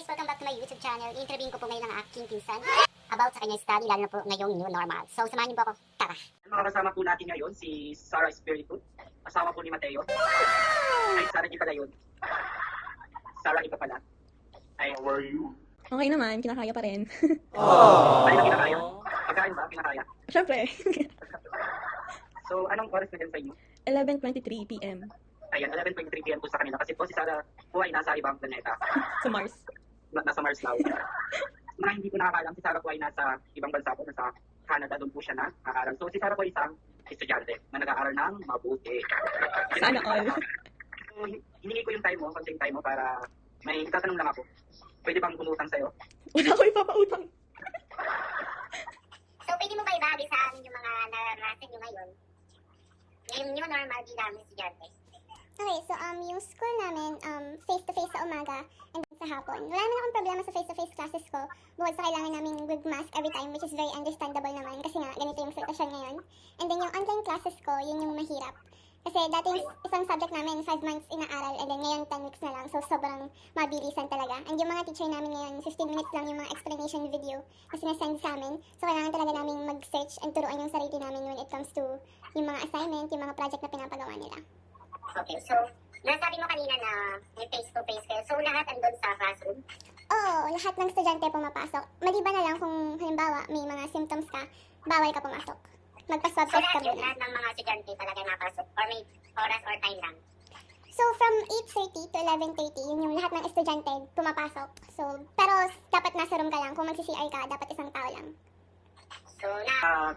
welcome back to my YouTube channel. I-interviewin ko po ngayon ang aking pinsan about sa kanyang study, lalo na po ngayong new normal. So, samahan niyo po ako. Tara! Mga kasama po natin ngayon, si Sarah Espiritu, asawa po ni Mateo. Ay, Sarah, di pala yun. Sarah, iba pala. Ay, how are you? Okay naman, kinakaya pa rin. Ano na kinakaya? Pagkain ba? Kinakaya? Siyempre. So, anong oras na dyan sa inyo? 11:23 PM Ayan, 11:23 PM po sa kanila. Kasi po si Sarah po ay nasa ibang planeta. sa Mars. Nasa Mars daw. Mga hindi ko nakakalam, si Sarah po ay nasa ibang bansa po. Nasa Canada, doon po siya na nakaaral. So, si Sarah po ay isang estudyante na nag-aaral ng mabuti. Sana all. So, hiningi ko yung time mo, konting time mo para may tatanong lang ako. Pwede bang umutang sa'yo? Wala ko ipapautang. So, pwede mo ba ibahagi sa amin yung mga naranasan nyo ngayon? Ngayong new normal bilang estudyante. Okay, so yung school namin, face-to-face sa umaga and then sa hapon. Wala naman akong problema sa face-to-face classes ko. Bukod sa kailangan namin mag-mask every time, which is very understandable naman kasi nga ganito yung sitwasyon ngayon. And then yung online classes ko, yun yung mahirap. Kasi dati isang subject namin, 5 months inaaral and then ngayon 10 weeks na lang. So sobrang mabilisan talaga. And yung mga teacher namin ngayon, 15 minutes lang yung mga explanation video na sinasend sa amin. So kailangan talaga namin mag-search and turuan yung sarili namin when it comes to yung mga assignment, yung mga project na pinapagawa nila. Okay, so, nasabi mo kanina na may face-to-face kayo. So, lahat andun sa classroom? Oo, lahat ng estudyante pumapasok. Maliban na lang kung halimbawa may mga symptoms ka, bawal ka pumasok. Magpa-swab So, test ka lahat muna. ng mga estudyante talaga napasok? Or may oras or time lang? So, from 8:30 to 11:30, yun yung lahat ng estudyante pumapasok. So, pero dapat nasa room ka lang. Kung mag-CCR ka, dapat isang tao lang. So,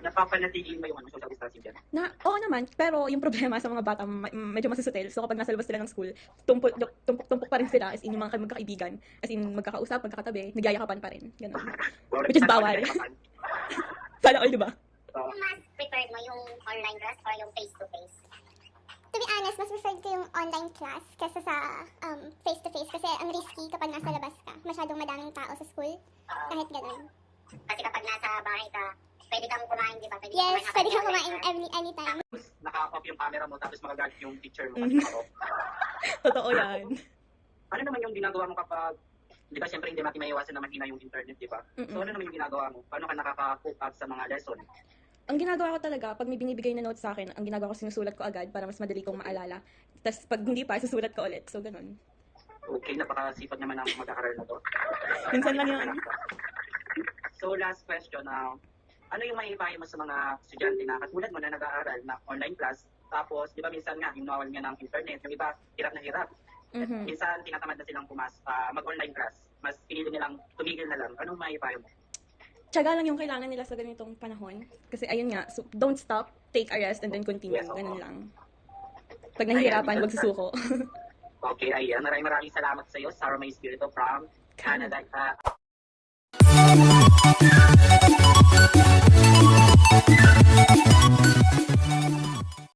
Napapanatili mo yung social distancing dyan? Oo naman, pero yung problema sa mga bata, medyo masusutel. So kapag nasa labas sila ng school, tumpok pa rin sila, as in yung mga magkakaibigan, as in magkakausap, magkakatabi, nagyayakapan pa rin. Ganun. Which is bawal. Sana all, di ba? yung mas preferred mo yung online class or yung face-to-face? To be honest, mas preferred ko yung online class kaysa sa face-to-face kasi ang risky kapag nasa labas ka. Masyadong madaming tao sa school, kahit ganun. Kasi kapag nasa bahay ka, pwede kang kumain, di ba? Yes, pwede kang habang kumain anytime. Tapos, naka-off yung camera mo, tapos magagamit yung teacher mo. Mhm. Naka-off. Totoo yan. Ano naman yung ginagawa mo kapag, di ba siyempre hindi natin maiwasan na mahina yung internet, di ba? So ano naman yung ginagawa mo? Paano ka nakaka-cope up sa mga lesson? Ang ginagawa ko talaga, pag may binibigay na notes sa akin, ang ginagawa ko sinusulat ko agad para mas madali kong maalala. Tapos pag hindi pa, susulat ko ulit. So ganun. Okay, napakasipag naman ang mag-aaral na to. Minsan lang yun. So last question, ano yung maipayo mo sa mga estudyante na katulad mo na nag-aaral na online class, tapos di ba minsan nga yung nawal nga ng internet, yung iba hirap na hirap. Mhm. Minsan tinatamad na silang mag-online class, mas pinili nilang tumigil na lang. Anong maipayo mo? Tiyaga lang yung kailangan nila sa ganitong panahon. Kasi ayun nga, so don't stop, take a rest, and then continue. Ganun lang. Pag nahihirapan, huwag susuko. Okay, ayan. Maraming salamat sa iyo, Sarah May Espiritu from Canada.